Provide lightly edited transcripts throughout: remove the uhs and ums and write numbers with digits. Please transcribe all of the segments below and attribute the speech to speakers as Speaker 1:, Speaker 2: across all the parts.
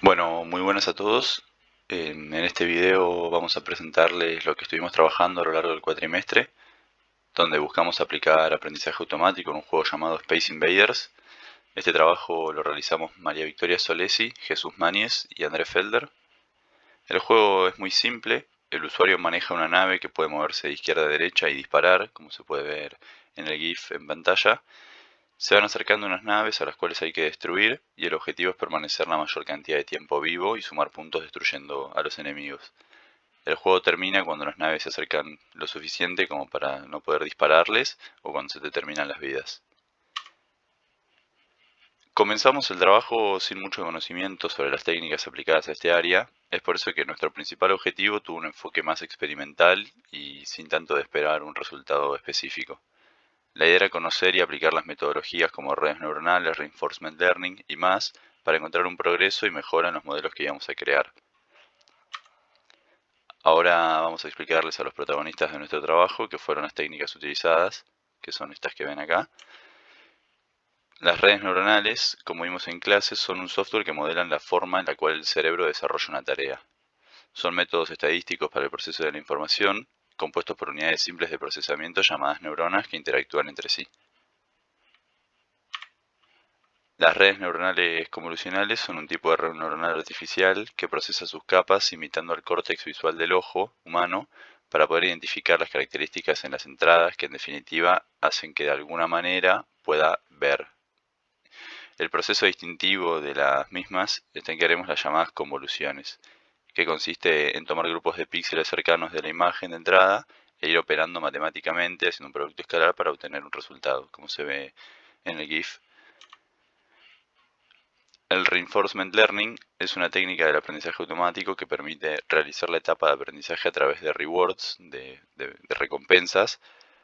Speaker 1: Bueno, muy buenas a todos. En este video vamos a presentarles lo que estuvimos trabajando a lo largo del cuatrimestre, donde buscamos aplicar aprendizaje automático en un juego llamado Space Invaders. Este trabajo lo realizamos María Victoria Solesi, Jesús Mañez y André Felder. El juego es muy simple. El usuario maneja una nave que puede moverse de izquierda a derecha y disparar, como se puede ver en el GIF en pantalla. Se van acercando unas naves a las cuales hay que destruir, y el objetivo es permanecer la mayor cantidad de tiempo vivo y sumar puntos destruyendo a los enemigos. El juego termina cuando las naves se acercan lo suficiente como para no poder dispararles o cuando se te terminan las vidas. Comenzamos el trabajo sin mucho conocimiento sobre las técnicas aplicadas a este área. Es por eso que nuestro principal objetivo tuvo un enfoque más experimental y sin tanto de esperar un resultado específico. La idea era conocer y aplicar las metodologías como redes neuronales, reinforcement learning y más para encontrar un progreso y mejora en los modelos que íbamos a crear. Ahora vamos a explicarles a los protagonistas de nuestro trabajo qué fueron las técnicas utilizadas, que son estas que ven acá. Las redes neuronales, como vimos en clase, son un software que modelan la forma en la cual el cerebro desarrolla una tarea. Son métodos estadísticos para el proceso de la información, compuestos por unidades simples de procesamiento llamadas neuronas que interactúan entre sí. Las redes neuronales convolucionales son un tipo de red neuronal artificial que procesa sus capas imitando el córtex visual del ojo humano para poder identificar las características en las entradas que en definitiva hacen que de alguna manera pueda ver. El proceso distintivo de las mismas está en que haremos las llamadas convoluciones, que consiste en tomar grupos de píxeles cercanos de la imagen de entrada e ir operando matemáticamente haciendo un producto escalar para obtener un resultado, como se ve en el GIF. El reinforcement learning es una técnica del aprendizaje automático que permite realizar la etapa de aprendizaje a través de rewards, de recompensas,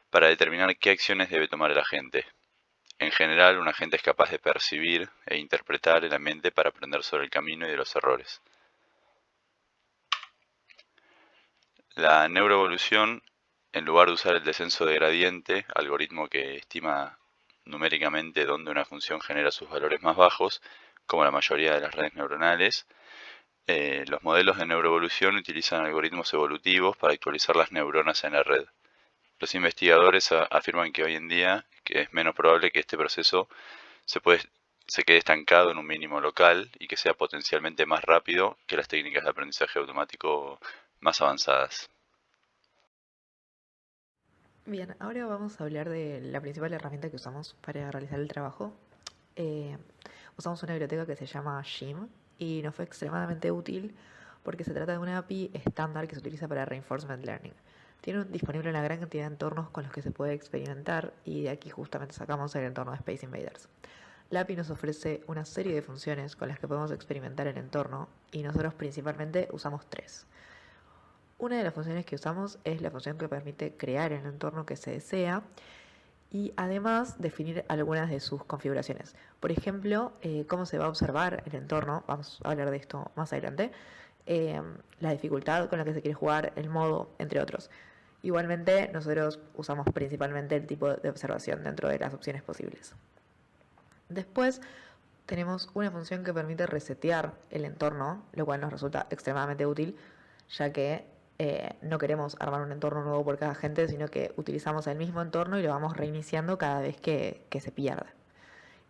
Speaker 1: para determinar qué acciones debe tomar el agente. En general, un agente es capaz de percibir e interpretar el ambiente para aprender sobre el camino y de los errores. La neuroevolución, en lugar de usar el descenso de gradiente, algoritmo que estima numéricamente dónde una función genera sus valores más bajos, como la mayoría de las redes neuronales, los modelos de neuroevolución utilizan algoritmos evolutivos para actualizar las neuronas en la red. Los investigadores afirman que hoy en día que es menos probable que este proceso se quede estancado en un mínimo local y que sea potencialmente más rápido que las técnicas de aprendizaje automático más avanzadas.
Speaker 2: Bien, ahora vamos a hablar de la principal herramienta que usamos para realizar el trabajo. Eh, Usamos una biblioteca que se llama Shim y nos fue extremadamente útil porque se trata de una API estándar que se utiliza para Reinforcement Learning. Tiene disponible una gran cantidad de entornos con los que se puede experimentar y de aquí justamente sacamos el entorno de Space Invaders. La API nos ofrece una serie de funciones con las que podemos experimentar el entorno y nosotros principalmente usamos tres. Una de las funciones que usamos es la función que permite crear el entorno que se desea y además definir algunas de sus configuraciones. Por ejemplo, cómo se va a observar el entorno, vamos a hablar de esto más adelante, la dificultad con la que se quiere jugar, el modo, entre otros. Igualmente, nosotros usamos principalmente el tipo de observación dentro de las opciones posibles. Después tenemos una función que permite resetear el entorno, lo cual nos resulta extremadamente útil, ya que no queremos armar un entorno nuevo por cada agente, sino que utilizamos el mismo entorno y lo vamos reiniciando cada vez que se pierde.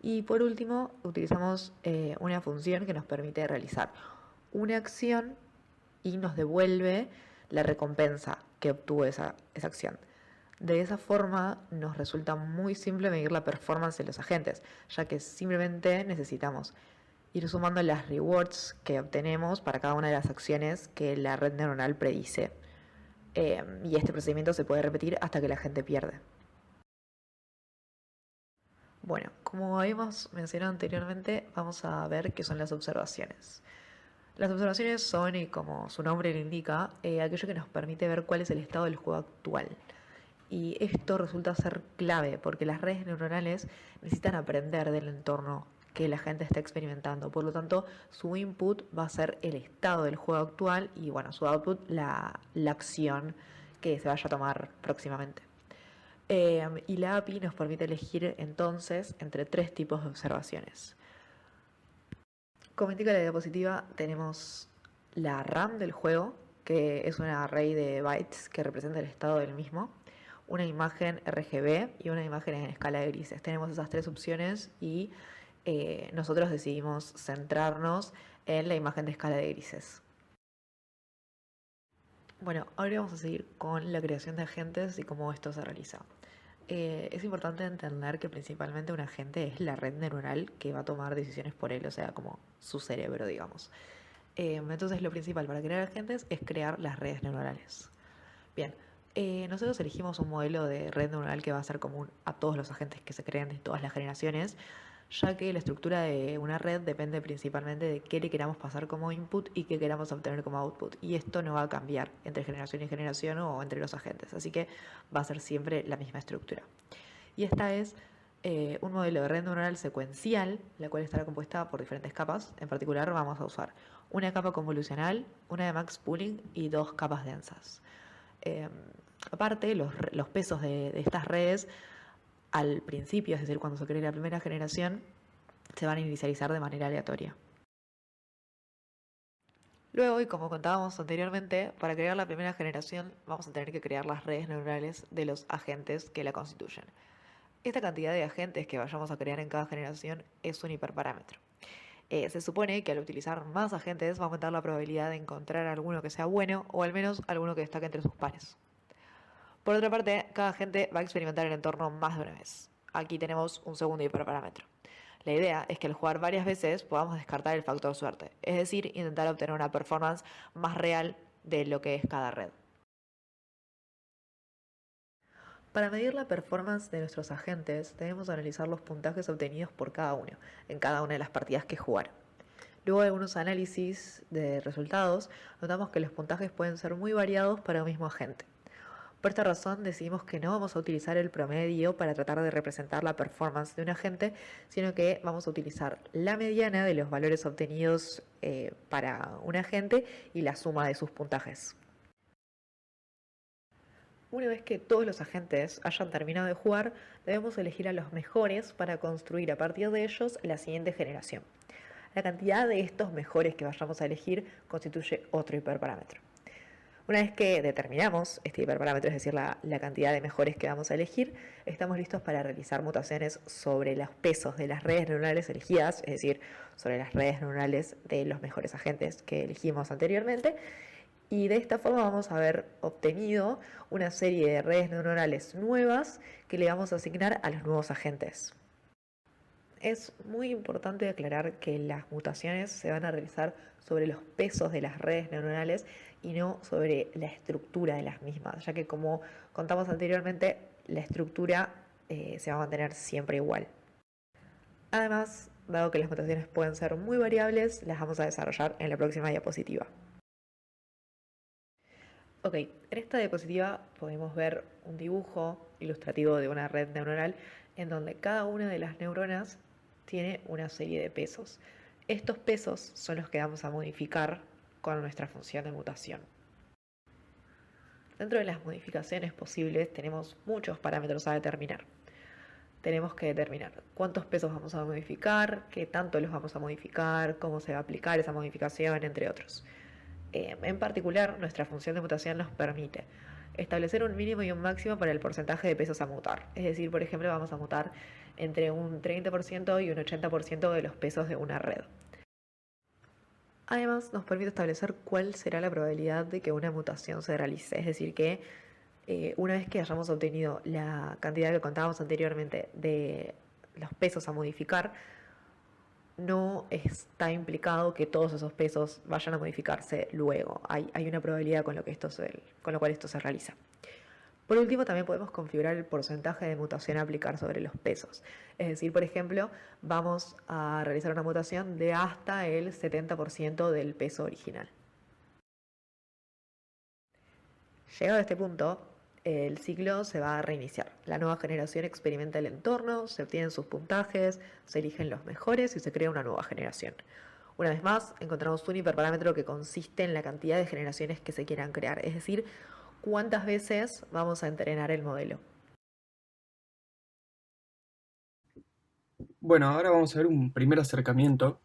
Speaker 2: Y por último, utilizamos una función que nos permite realizar una acción y nos devuelve la recompensa que obtuvo esa acción. De esa forma nos resulta muy simple medir la performance de los agentes, ya que simplemente necesitamos ir sumando las rewards que obtenemos para cada una de las acciones que la red neuronal predice. Y este procedimiento se puede repetir hasta que la gente pierde. Bueno, como habíamos mencionado anteriormente, vamos a ver qué son las observaciones. Las observaciones son, y como su nombre lo indica, aquello que nos permite ver cuál es el estado del juego actual. Y esto resulta ser clave porque las redes neuronales necesitan aprender del entorno que la gente está experimentando. Por lo tanto, su input va a ser el estado del juego actual y bueno, su output la acción que se vaya a tomar próximamente. Y la API nos permite elegir entonces entre tres tipos de observaciones. Como indica la diapositiva, tenemos la RAM del juego, que es un array de bytes que representa el estado del mismo, una imagen RGB y una imagen en escala de grises. Tenemos esas tres opciones y nosotros decidimos centrarnos en la imagen de escala de grises. Bueno, ahora vamos a seguir con la creación de agentes y cómo esto se realiza. Es importante entender que principalmente un agente es la red neuronal que va a tomar decisiones por él, o sea, como su cerebro, digamos. Entonces lo principal para crear agentes es crear las redes neuronales. Bien, nosotros elegimos un modelo de red neuronal que va a ser común a todos los agentes que se creen de todas las generaciones, ya que la estructura de una red depende principalmente de qué le queramos pasar como input y qué queramos obtener como output. Y esto no va a cambiar entre generación y generación o entre los agentes, así que va a ser siempre la misma estructura. Y esta es un modelo de red neuronal secuencial, la cual estará compuesta por diferentes capas. En particular vamos a usar una capa convolucional, una de max pooling y dos capas densas. Aparte, los pesos de estas redes al principio, es decir, cuando se cree la primera generación, se van a inicializar de manera aleatoria. Luego, y como contábamos anteriormente, para crear la primera generación vamos a tener que crear las redes neuronales de los agentes que la constituyen. Esta cantidad de agentes que vayamos a crear en cada generación es un hiperparámetro. Se supone que al utilizar más agentes va a aumentar la probabilidad de encontrar alguno que sea bueno o al menos alguno que destaque entre sus pares. Por otra parte, cada agente va a experimentar el entorno más de una vez. Aquí tenemos un segundo hiperparámetro. La idea es que al jugar varias veces podamos descartar el factor suerte, es decir, intentar obtener una performance más real de lo que es cada red. Para medir la performance de nuestros agentes, debemos analizar los puntajes obtenidos por cada uno, en cada una de las partidas que jugaron. Luego de algunos análisis de resultados, notamos que los puntajes pueden ser muy variados para un mismo agente. Por esta razón decidimos que no vamos a utilizar el promedio para tratar de representar la performance de un agente, sino que vamos a utilizar la mediana de los valores obtenidos para un agente y la suma de sus puntajes. Una vez que todos los agentes hayan terminado de jugar, debemos elegir a los mejores para construir a partir de ellos la siguiente generación. La cantidad de estos mejores que vayamos a elegir constituye otro hiperparámetro. Una vez que determinamos este hiperparámetro, es decir, la cantidad de mejores que vamos a elegir, estamos listos para realizar mutaciones sobre los pesos de las redes neuronales elegidas, es decir, sobre las redes neuronales de los mejores agentes que elegimos anteriormente. Y de esta forma vamos a haber obtenido una serie de redes neuronales nuevas que le vamos a asignar a los nuevos agentes. Es muy importante aclarar que las mutaciones se van a realizar sobre los pesos de las redes neuronales y no sobre la estructura de las mismas, ya que como contamos anteriormente, la estructura se va a mantener siempre igual. Además, dado que las mutaciones pueden ser muy variables, las vamos a desarrollar en la próxima diapositiva. Ok, en esta diapositiva podemos ver un dibujo ilustrativo de una red neuronal en donde cada una de las neuronas tiene una serie de pesos. Estos pesos son los que vamos a modificar con nuestra función de mutación. Dentro de las modificaciones posibles tenemos muchos parámetros a determinar. Tenemos que determinar cuántos pesos vamos a modificar, qué tanto los vamos a modificar, cómo se va a aplicar esa modificación, entre otros. En particular, nuestra función de mutación nos permite establecer un mínimo y un máximo para el porcentaje de pesos a mutar. Es decir, por ejemplo, vamos a mutar entre un 30% y un 80% de los pesos de una red. Además, nos permite establecer cuál será la probabilidad de que una mutación se realice. Es decir, que una vez que hayamos obtenido la cantidad que contábamos anteriormente de los pesos a modificar, no está implicado que todos esos pesos vayan a modificarse luego. Hay una probabilidad con lo cual esto se realiza. Por último, también podemos configurar el porcentaje de mutación a aplicar sobre los pesos. Es decir, por ejemplo, vamos a realizar una mutación de hasta el 70% del peso original. Llegado a este punto, el ciclo se va a reiniciar. La nueva generación experimenta el entorno, se obtienen sus puntajes, se eligen los mejores y se crea una nueva generación. Una vez más, encontramos un hiperparámetro que consiste en la cantidad de generaciones que se quieran crear, es decir, cuántas veces vamos a entrenar el modelo.
Speaker 3: Bueno, ahora vamos a ver un primer acercamiento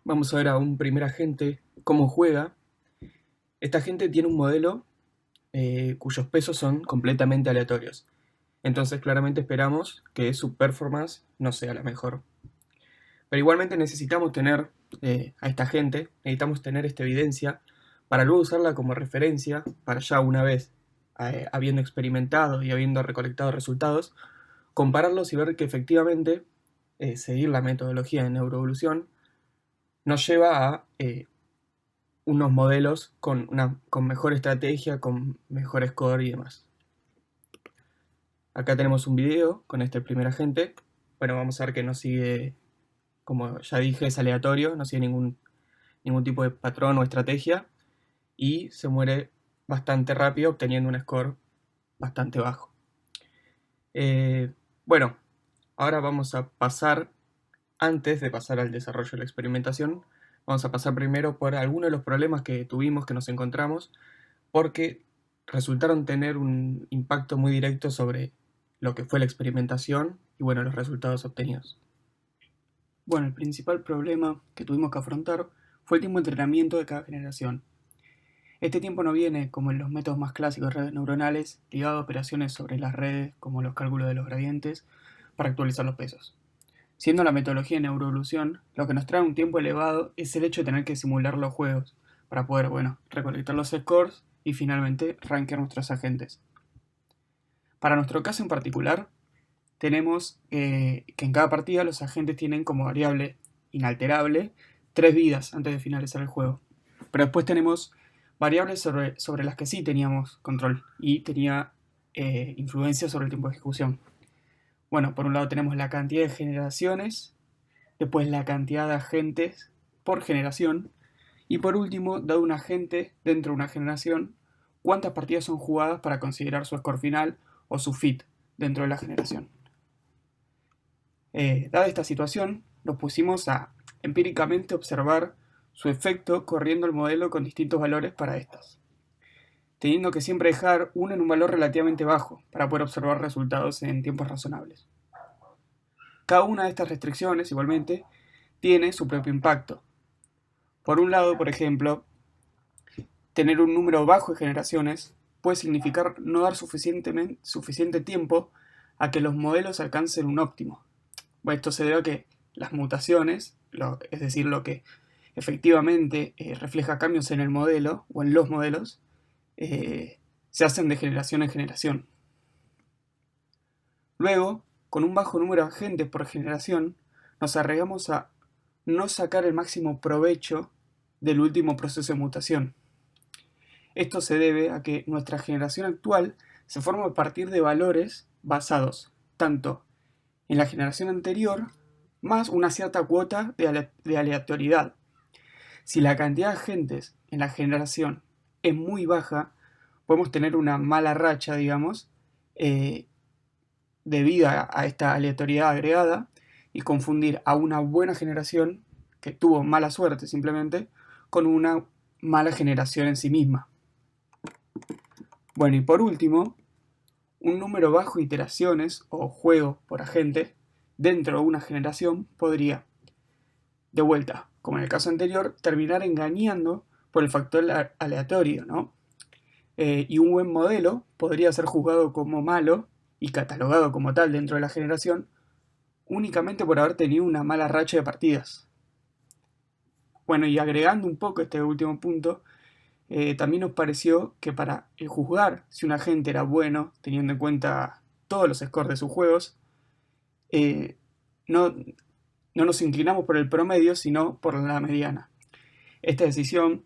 Speaker 3: vamos a ver a un primer agente cómo juega. Esta agente tiene un modelo cuyos pesos son completamente aleatorios. Entonces claramente esperamos que su performance no sea la mejor. Pero igualmente necesitamos tener a esta gente, necesitamos tener esta evidencia para luego usarla como referencia para ya una vez habiendo experimentado y habiendo recolectado resultados, compararlos y ver que efectivamente seguir la metodología de neuroevolución nos lleva a unos modelos con mejor estrategia, con mejor score y demás. Acá tenemos un video con este primer agente. Bueno, vamos a ver que no sigue, como ya dije, es aleatorio, no sigue ningún tipo de patrón o estrategia y se muere bastante rápido, obteniendo un score bastante bajo. Bueno, ahora vamos a pasar, antes de pasar al desarrollo de la experimentación, vamos a pasar primero por algunos de los problemas que tuvimos, que nos encontramos, porque resultaron tener un impacto muy directo sobre lo que fue la experimentación y bueno, los resultados obtenidos. Bueno, el principal problema que tuvimos que afrontar fue el tiempo de entrenamiento de cada generación. Este tiempo no viene, como en los métodos más clásicos de redes neuronales, ligado a operaciones sobre las redes, como los cálculos de los gradientes, para actualizar los pesos. Siendo la metodología de neuroevolución, lo que nos trae un tiempo elevado es el hecho de tener que simular los juegos, para poder, recolectar los scores y finalmente rankear nuestros agentes. Para nuestro caso en particular, tenemos que en cada partida los agentes tienen como variable inalterable 3 vidas antes de finalizar el juego. Pero después tenemos variables sobre las que sí teníamos control y tenía influencia sobre el tiempo de ejecución. Bueno, por un lado tenemos la cantidad de generaciones, después la cantidad de agentes por generación y por último, dado un agente dentro de una generación, cuántas partidas son jugadas para considerar su score final o su fit dentro de la generación. Dada esta situación, nos pusimos a empíricamente observar su efecto corriendo el modelo con distintos valores para estas, teniendo que siempre dejar uno en un valor relativamente bajo para poder observar resultados en tiempos razonables. Cada una de estas restricciones, igualmente, tiene su propio impacto. Por un lado, por ejemplo, tener un número bajo de generaciones puede significar no dar suficiente tiempo a que los modelos alcancen un óptimo. Bueno, esto se debe a que las mutaciones, es decir, lo que efectivamente refleja cambios en el modelo o en los modelos, se hacen de generación en generación. Luego, con un bajo número de agentes por generación, nos arriesgamos a no sacar el máximo provecho del último proceso de mutación. Esto se debe a que nuestra generación actual se forma a partir de valores basados tanto en la generación anterior más una cierta cuota de aleatoriedad. Si la cantidad de agentes en la generación es muy baja, podemos tener una mala racha, digamos, debido a esta aleatoriedad agregada y confundir a una buena generación que tuvo mala suerte simplemente con una mala generación en sí misma. Bueno, y por último, un número bajo de iteraciones o juegos por agente dentro de una generación podría, de vuelta, como en el caso anterior, terminar engañando por el factor aleatorio, ¿no? Y un buen modelo podría ser juzgado como malo y catalogado como tal dentro de la generación únicamente por haber tenido una mala racha de partidas. Bueno, y agregando un poco este último punto, también nos pareció que para juzgar si un agente era bueno, teniendo en cuenta todos los scores de sus juegos, no nos inclinamos por el promedio, sino por la mediana. Esta decisión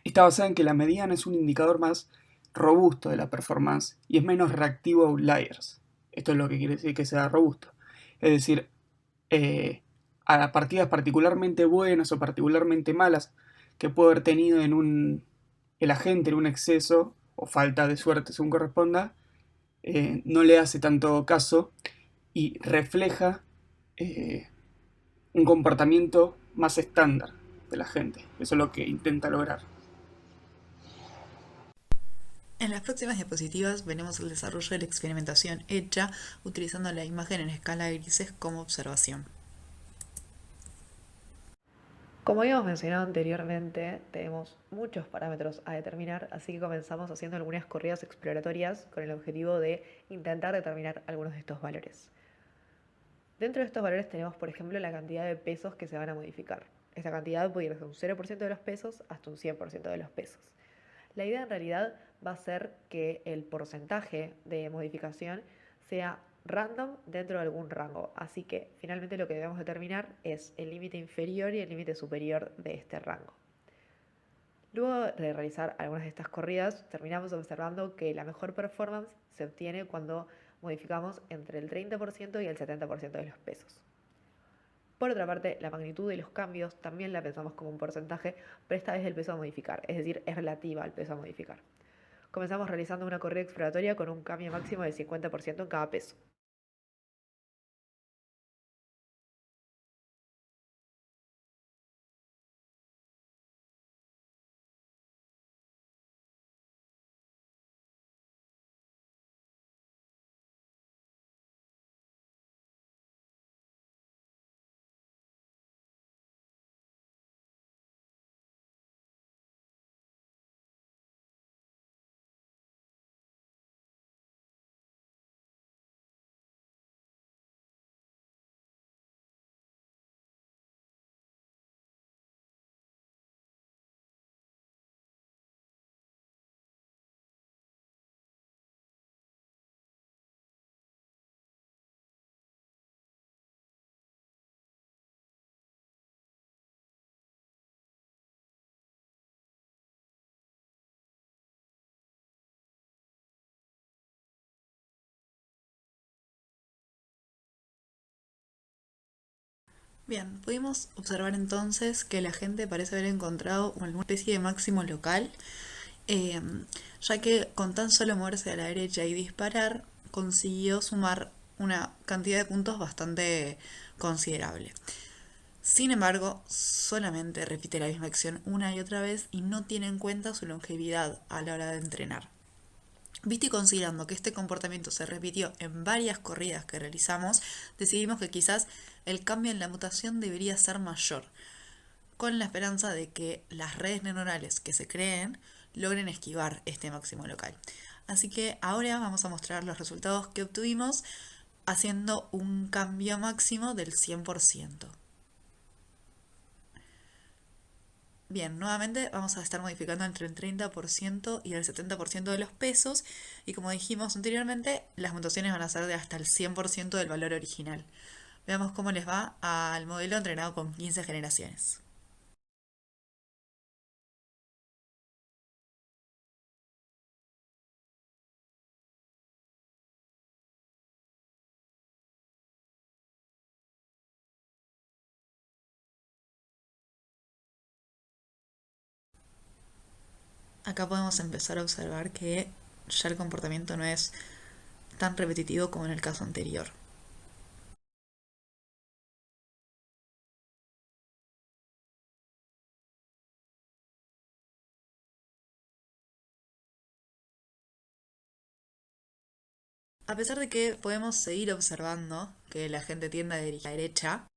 Speaker 3: está basada en que la mediana es un indicador más robusto de la performance y es menos reactivo a outliers. Esto es lo que quiere decir que sea robusto. Es decir, a partidas particularmente buenas o particularmente malas que puede haber tenido el agente en un exceso o falta de suerte según corresponda, no le hace tanto caso y refleja un comportamiento más estándar de la gente. Eso es lo que intenta lograr.
Speaker 2: En las próximas diapositivas veremos el desarrollo de la experimentación hecha utilizando la imagen en escala de grises como observación. Como habíamos mencionado anteriormente, tenemos muchos parámetros a determinar, así que comenzamos haciendo algunas corridas exploratorias con el objetivo de intentar determinar algunos de estos valores. Dentro de estos valores tenemos, por ejemplo, la cantidad de pesos que se van a modificar. Esta cantidad puede ir desde un 0% de los pesos hasta un 100% de los pesos. La idea en realidad va a ser que el porcentaje de modificación sea random dentro de algún rango. Así que finalmente lo que debemos determinar es el límite inferior y el límite superior de este rango. Luego de realizar algunas de estas corridas, terminamos observando que la mejor performance se obtiene cuando modificamos entre el 30% y el 70% de los pesos. Por otra parte, la magnitud de los cambios también la pensamos como un porcentaje, pero esta vez del peso a modificar, es decir, es relativa al peso a modificar. Comenzamos realizando una corrida exploratoria con un cambio máximo del 50% en cada peso.
Speaker 4: Bien, pudimos observar entonces que la gente parece haber encontrado alguna especie de máximo local, eh, ya que con tan solo moverse a la derecha y disparar, consiguió sumar una cantidad de puntos bastante considerable. Sin embargo, solamente repite la misma acción una y otra vez y no tiene en cuenta su longevidad a la hora de entrenar. Visto y considerando que este comportamiento se repitió en varias corridas que realizamos, decidimos que quizás el cambio en la mutación debería ser mayor, con la esperanza de que las redes neuronales que se creen logren esquivar este máximo local. Así que ahora vamos a mostrar los resultados que obtuvimos haciendo un cambio máximo del 100%. Bien, nuevamente vamos a estar modificando entre el 30% y el 70% de los pesos y como dijimos anteriormente, las mutaciones van a ser de hasta el 100% del valor original. Veamos cómo les va al modelo entrenado con 15 generaciones. Acá podemos empezar a observar que ya el comportamiento no es tan repetitivo como en el caso anterior. A pesar de que podemos seguir observando que la gente tiende a dirigir a la derecha,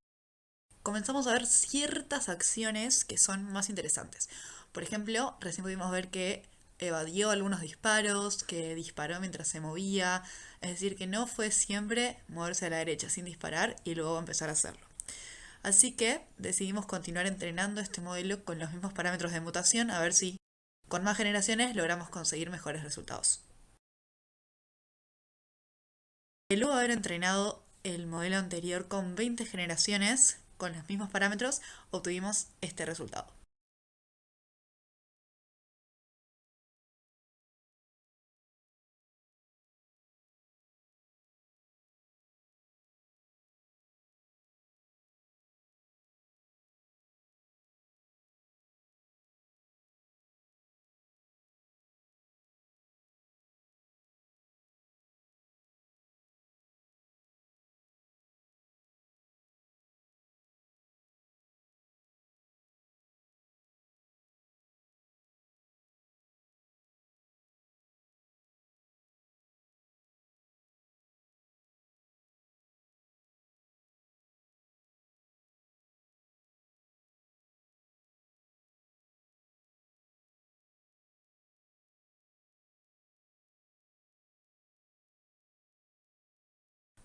Speaker 4: comenzamos a ver ciertas acciones que son más interesantes. Por ejemplo, recién pudimos ver que evadió algunos disparos, que disparó mientras se movía, es decir, que no fue siempre moverse a la derecha sin disparar y luego empezar a hacerlo. Así que decidimos continuar entrenando este modelo con los mismos parámetros de mutación a ver si con más generaciones logramos conseguir mejores resultados. Luego de haber entrenado el modelo anterior con 20 generaciones con los mismos parámetros, obtuvimos este resultado.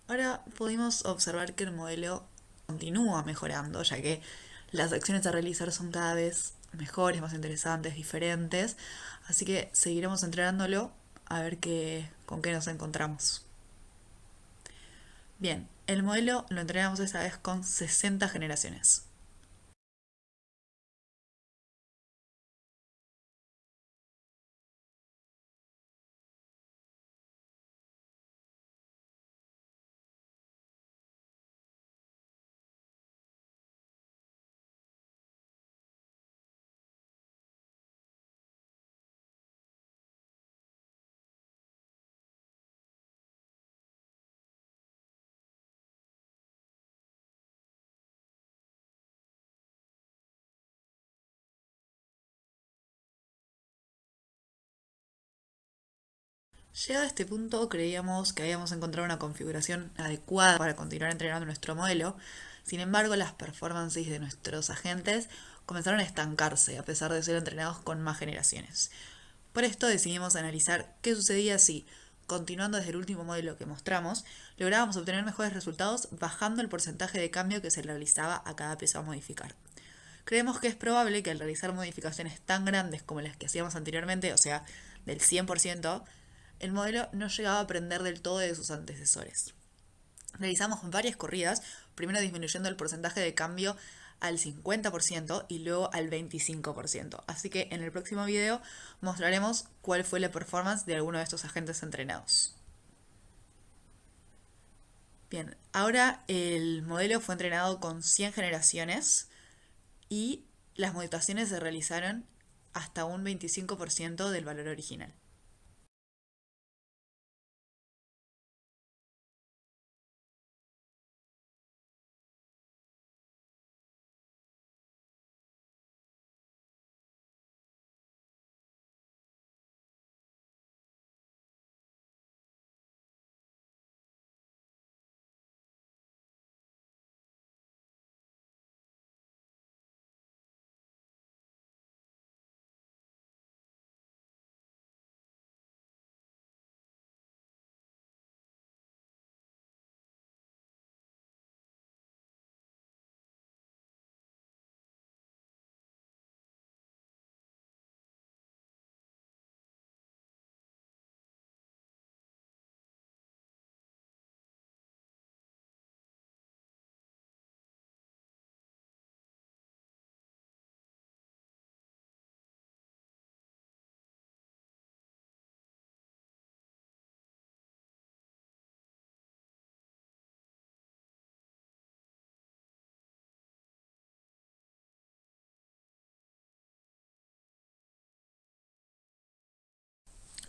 Speaker 4: Ahora pudimos observar que el modelo continúa mejorando, ya que las acciones a realizar son cada vez mejores, más interesantes, diferentes. Así que seguiremos entrenándolo a ver con qué nos encontramos. Bien, el modelo lo entrenamos esta vez con 60 generaciones. Llegado a este punto, creíamos que habíamos encontrado una configuración adecuada para continuar entrenando nuestro modelo. Sin embargo, las performances de nuestros agentes comenzaron a estancarse a pesar de ser entrenados con más generaciones. Por esto decidimos analizar qué sucedía si, continuando desde el último modelo que mostramos, lográbamos obtener mejores resultados bajando el porcentaje de cambio que se realizaba a cada pieza a modificar. Creemos que es probable que al realizar modificaciones tan grandes como las que hacíamos anteriormente, o sea, del 100%, el modelo no llegaba a aprender del todo de sus antecesores. Realizamos varias corridas, primero disminuyendo el porcentaje de cambio al 50% y luego al 25%. Así que en el próximo video mostraremos cuál fue la performance de alguno de estos agentes entrenados. Bien, ahora el modelo fue entrenado con 100 generaciones y las modificaciones se realizaron hasta un 25% del valor original.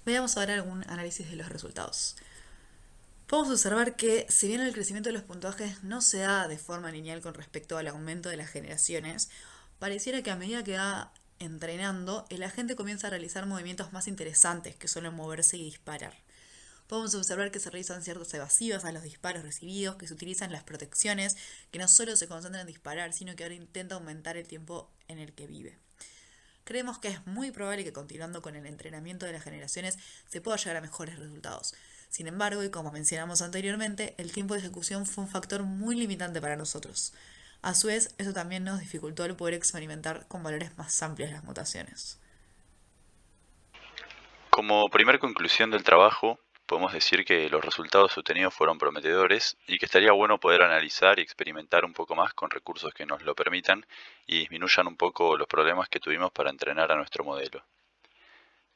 Speaker 4: Veamos ahora algún análisis de los resultados. Podemos observar que, si bien el crecimiento de los puntajes no se da de forma lineal con respecto al aumento de las generaciones, pareciera que a medida que va entrenando, el agente comienza a realizar movimientos más interesantes, que suelen moverse y disparar. Podemos observar que se realizan ciertas evasivas a los disparos recibidos, que se utilizan las protecciones, que no solo se concentran en disparar, sino que ahora intenta aumentar el tiempo en el que vive. Creemos que es muy probable que continuando con el entrenamiento de las generaciones se pueda llegar a mejores resultados. Sin embargo, y como mencionamos anteriormente, el tiempo de ejecución fue un factor muy limitante para nosotros. A su vez, eso también nos dificultó el poder experimentar con valores más amplios las mutaciones.
Speaker 1: Como primer conclusión del trabajo, podemos decir que los resultados obtenidos fueron prometedores y que estaría bueno poder analizar y experimentar un poco más con recursos que nos lo permitan y disminuyan un poco los problemas que tuvimos para entrenar a nuestro modelo.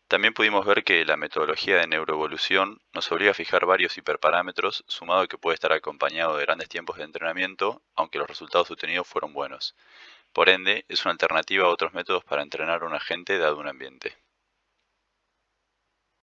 Speaker 1: También pudimos ver que la metodología de neuroevolución nos obliga a fijar varios hiperparámetros, sumado a que puede estar acompañado de grandes tiempos de entrenamiento, aunque los resultados obtenidos fueron buenos. Por ende, es una alternativa a otros métodos para entrenar a un agente dado un ambiente.